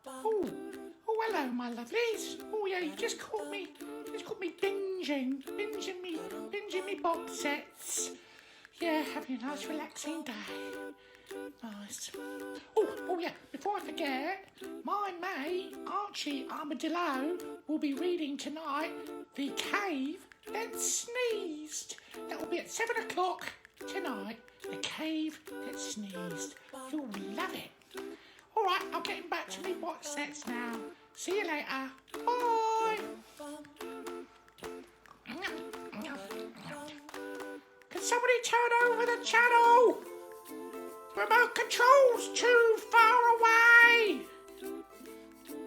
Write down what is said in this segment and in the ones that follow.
Oh, hello, my lovelies. Oh, yeah, you just caught me binging me box sets. Yeah, having a nice relaxing day. Nice. Oh, yeah, before I forget, my mate, Archie Arma-Dillo, will be reading tonight The Cave That Sneezed. That will be at 7 o'clock tonight. The Cave That Sneezed. You'll love it. All right, I'll get back to me box sets now. See you later. Bye. Can somebody turn over the channel? Remote control's too far away.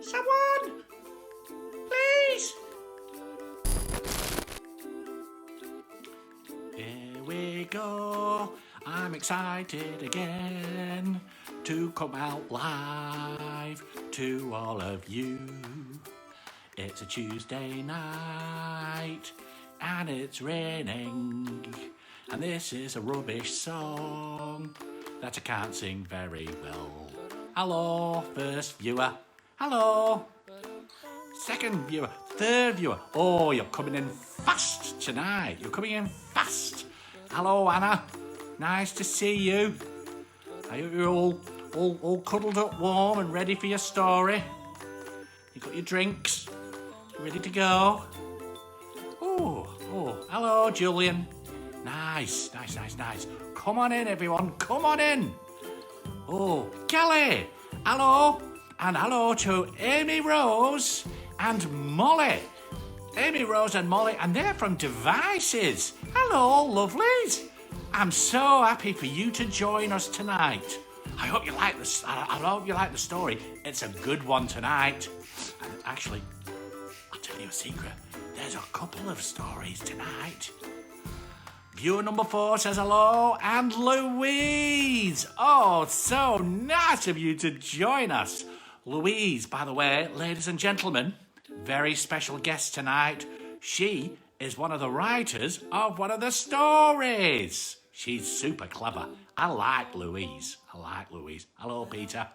Someone, please. Here we go. I'm excited again to come out live to all of you. It's a Tuesday night and it's raining, and this is a rubbish song that I can't sing very well. Hello, first viewer. Hello. Second viewer. Third viewer. Oh, you're coming in fast tonight. You're coming in fast. Hello, Anna. Nice to see you. Are you all cuddled up warm and ready for your story? You got your drinks? You ready to go? Oh, hello, Julian. Nice. Come on in, everyone. Come on in. Oh, Kelly. Hello. And hello to Amy Rose and Molly. Amy Rose and Molly, and they're from Devices. Hello, lovelies. I'm so happy for you to join us tonight. I hope you like this. I hope you like the story. It's a good one tonight. And actually, I'll tell you a secret. There's a couple of stories tonight. Viewer number 4 says hello, and Louise. Oh, so nice of you to join us. Louise, by the way, ladies and gentlemen, very special guest tonight. She is one of the writers of one of the stories. She's super clever. I like Louise. Hello, Peter.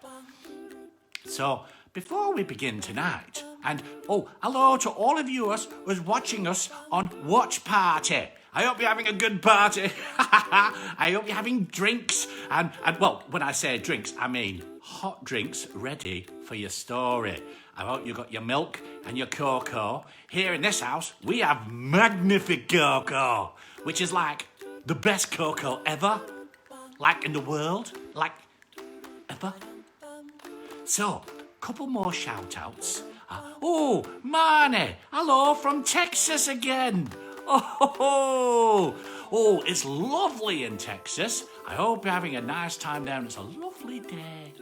So, before we begin tonight, and hello to all of you who's watching us on Watch Party. I hope you're having a good party. I hope you're having drinks. And well, when I say drinks, I mean hot drinks ready for your story. I hope you got your milk and your cocoa. Here in this house, we have magnific cocoa, which is like the best cocoa ever. Like in the world. Like ever. So, couple more shout-outs. Marnie. Hello from Texas again. Oh, it's lovely in Texas. I hope you're having a nice time there, and it's a lovely day.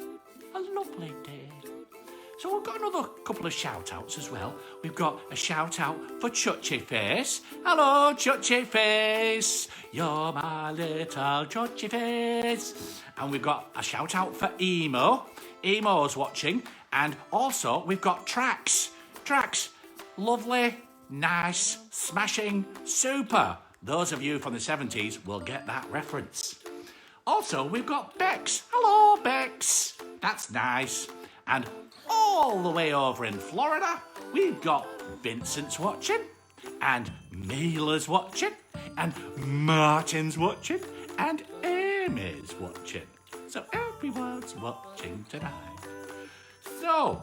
So we've got another couple of shout-outs as well. We've got a shout-out for Chuchy Face. Hello, Chuchy Face. You're my little Chuchy Face. And we've got a shout-out for Emo. Emo's watching. And also, we've got Trax. Trax, lovely, nice, smashing, super. Those of you from the 70s will get that reference. Also, we've got Bex. Hello, Bex. That's nice. And all the way over in Florida, we've got Vincent's watching, and Mila's watching, and Martin's watching, and Amy's watching. So everyone's watching tonight. So,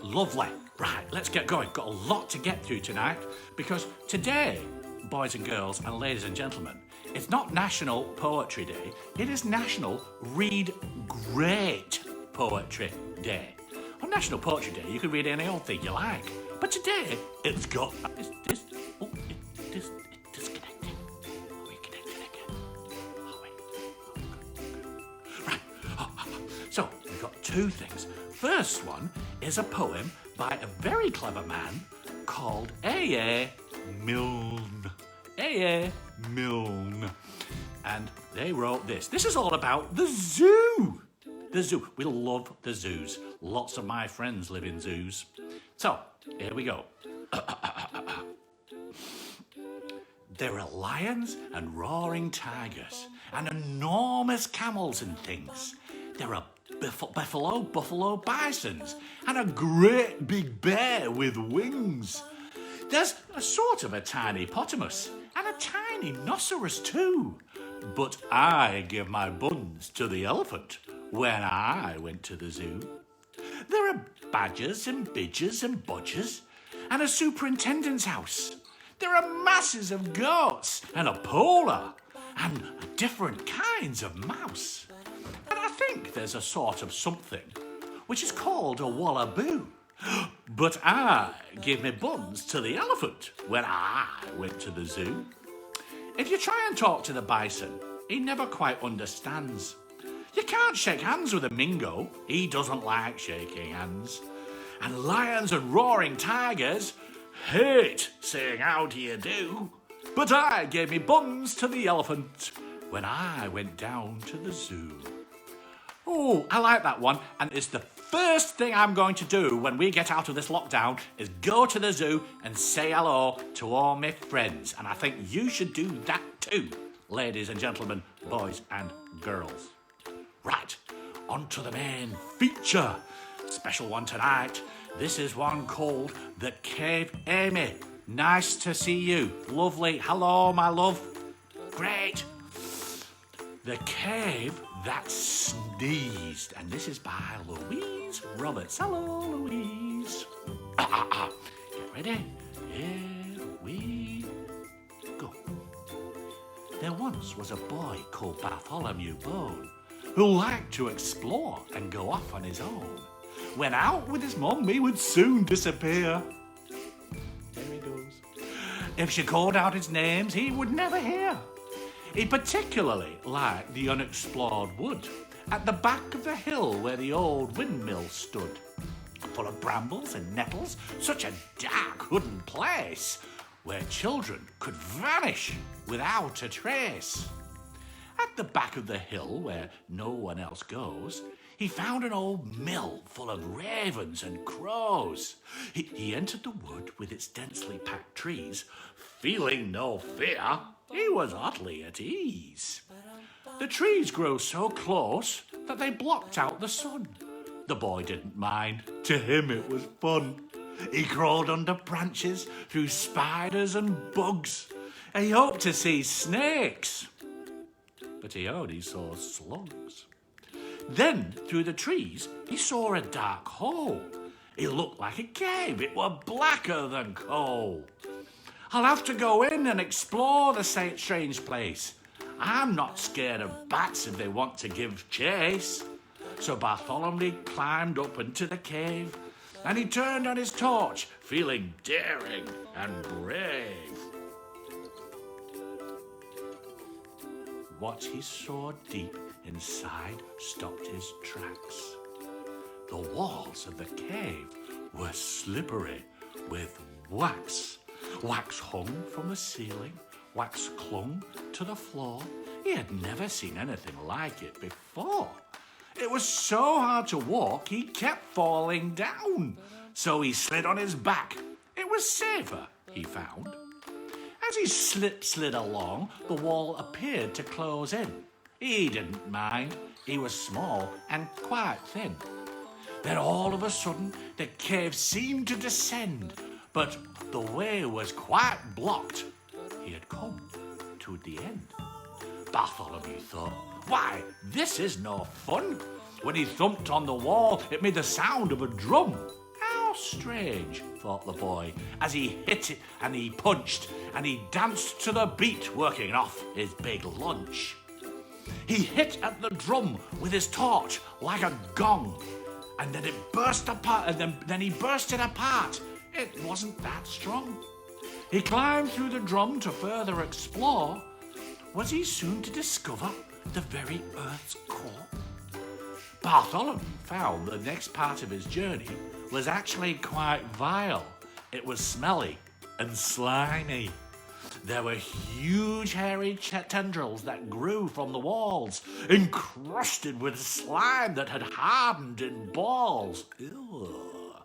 lovely. Right, let's get going. Got a lot to get through tonight, because today, boys and girls and ladies and gentlemen, it's not National Poetry Day. It is National Read Great Poetry Day. On National Poetry Day, you can read any old thing you like. But today, it's got... It's disconnected. Are we connected again? Are we? Right. So, we've got two things. First one is a poem by a very clever man called AA Milne. AA Milne. And they wrote this. This is all about the zoo. The zoo. We love the zoos. Lots of my friends live in zoos. So, here we go. There are lions and roaring tigers and enormous camels and things. There are buffalo bisons, and a great big bear with wings. There's a sort of a tiny hippopotamus and a tiny rhinoceros too. But I give my buns to the elephant when I went to the zoo. There are badgers and bidgers and bodgers and a superintendent's house. There are masses of goats and a polar and different kinds of mouse. And I think there's a sort of something which is called a wallaboo. But I give me buns to the elephant when I went to the zoo. If you try and talk to the bison, he never quite understands. You can't shake hands with a mingo. He doesn't like shaking hands. And lions and roaring tigers hate saying how do you do. But I gave me buns to the elephant when I went down to the zoo. Oh, I like that one. And it's the first thing I'm going to do when we get out of this lockdown is go to the zoo and say hello to all my friends. And I think you should do that too, ladies and gentlemen, boys and girls. Right, on to the main feature. Special one tonight. This is one called The Cave Amy. Nice to see you. Lovely. Hello, my love. Great. The Cave That Sneezed. And this is by Louise Roberts. Hello, Louise. Get ready. Here we go. There once was a boy called Bartholomew Bone who liked to explore and go off on his own. When out with his mum, he would soon disappear. There he goes. If she called out his names, he would never hear. He particularly liked the unexplored wood at the back of the hill where the old windmill stood. Full of brambles and nettles, such a dark hidden place where children could vanish without a trace. At the back of the hill where no one else goes, he found an old mill full of ravens and crows. He entered the wood with its densely packed trees. Feeling no fear, he was utterly at ease. The trees grow so close that they blocked out the sun. The boy didn't mind. To him it was fun. He crawled under branches, through spiders and bugs. He hoped to see snakes, but he only saw slugs. Then, through the trees, he saw a dark hole. It looked like a cave. It were blacker than coal. I'll have to go in and explore the strange place. I'm not scared of bats if they want to give chase. So Bartholomew climbed up into the cave and he turned on his torch, feeling daring and brave. What he saw deep inside stopped his tracks. The walls of the cave were slippery with wax. Wax hung from the ceiling, wax clung to the floor. He had never seen anything like it before. It was so hard to walk, he kept falling down. So he slid on his back. It was safer, he found. As he slid along, the wall appeared to close in. He didn't mind. He was small and quite thin. Then all of a sudden, the cave seemed to descend, but the way was quite blocked. He had come to the end. Bartholomew thought, why, this is no fun. When he thumped on the wall, it made the sound of a drum. How strange, thought the boy, as he hit it and he punched and he danced to the beat, working off his big lunch. He hit at the drum with his torch like a gong, and then it burst apart, and then he burst it apart. It wasn't that strong. He climbed through the drum to further explore. Was he soon to discover the very earth's core? Bartholomew found the next part of his journey was actually quite vile. It was smelly and slimy. There were huge hairy tendrils that grew from the walls, encrusted with slime that had hardened in balls. Ugh.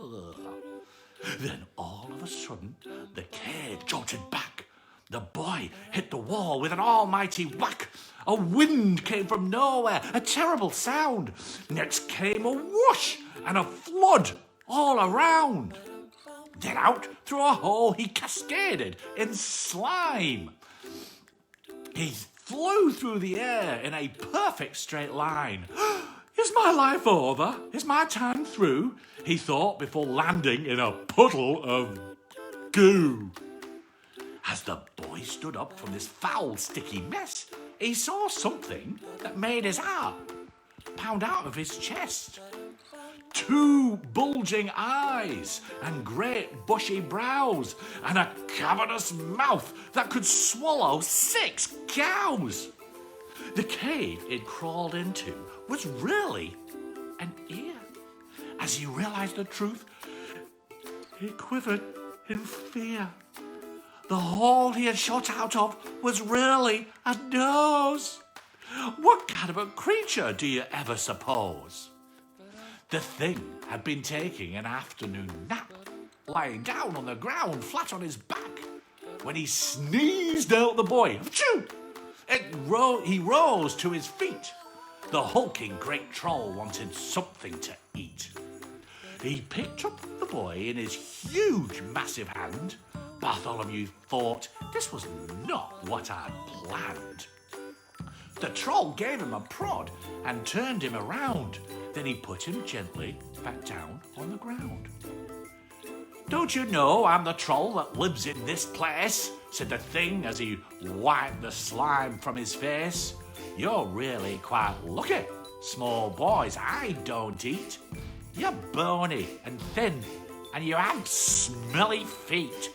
Ugh. Then all of a sudden, the cave jolted back. The boy hit the wall with an almighty whack. A wind came from nowhere, a terrible sound. Next came a whoosh and a flood all around. Then out through a hole he cascaded in slime. He flew through the air in a perfect straight line. Is my life over? Is my time through? He thought before landing in a puddle of goo. As the boy stood up from this foul, sticky mess, he saw something that made his heart pound out of his chest. 2 bulging eyes and great bushy brows and a cavernous mouth that could swallow 6 cows. The cave it crawled into was really an ear. As he realized the truth, he quivered in fear. The hole he had shot out of was really a nose. What kind of a creature do you ever suppose? The thing had been taking an afternoon nap, lying down on the ground flat on his back, when he sneezed out the boy. Achoo! He rose to his feet. The hulking great troll wanted something to eat. He picked up the boy in his huge, massive hand. Bartholomew thought this was not what I'd planned. The troll gave him a prod and turned him around. Then he put him gently back down on the ground. Don't you know I'm the troll that lives in this place? Said the thing as he wiped the slime from his face. You're really quite lucky. Small boys I don't eat. You're bony and thin and you have smelly feet.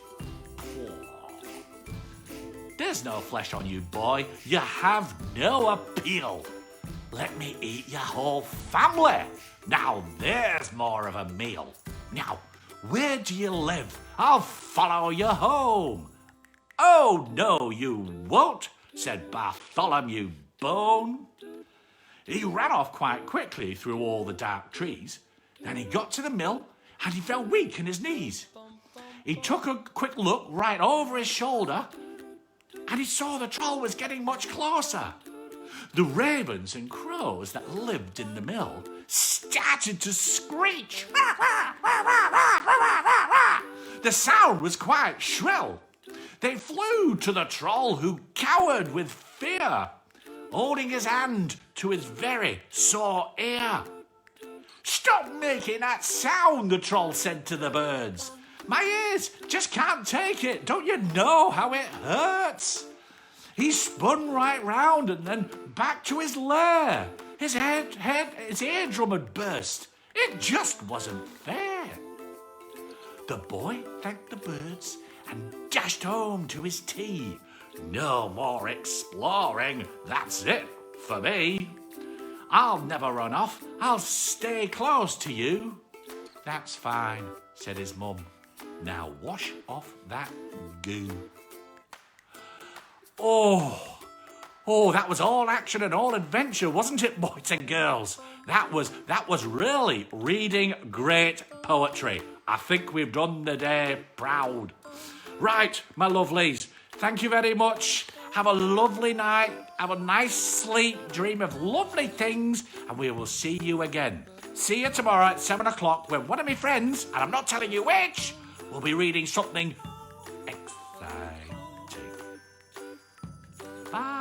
There's no flesh on you, boy. You have no appeal. Let me eat your whole family. Now there's more of a meal. Now, where do you live? I'll follow you home. Oh, no, you won't, said Bartholomew Bone. He ran off quite quickly through all the dark trees. Then he got to the mill and he felt weak in his knees. He took a quick look right over his shoulder and he saw the troll was getting much closer. The ravens and crows that lived in the mill started to screech. The sound was quite shrill. They flew to the troll who cowered with fear, holding his hand to his very sore ear. Stop making that sound, the troll said to the birds. My ears just can't take it. Don't you know how it hurts? He spun right round and then back to his lair. His eardrum had burst. It just wasn't fair. The boy thanked the birds and dashed home to his tea. No more exploring. That's it for me. I'll never run off. I'll stay close to you. That's fine, said his mum. Now wash off that goo. Oh, that was all action and all adventure, wasn't it, boys and girls? That was really reading great poetry. I think we've done the day proud. Right, my lovelies, thank you very much. Have a lovely night. Have a nice sleep. Dream of lovely things, and we will see you again. See you tomorrow at 7 o'clock when one of my friends, and I'm not telling you which, will be reading something exciting. Bye.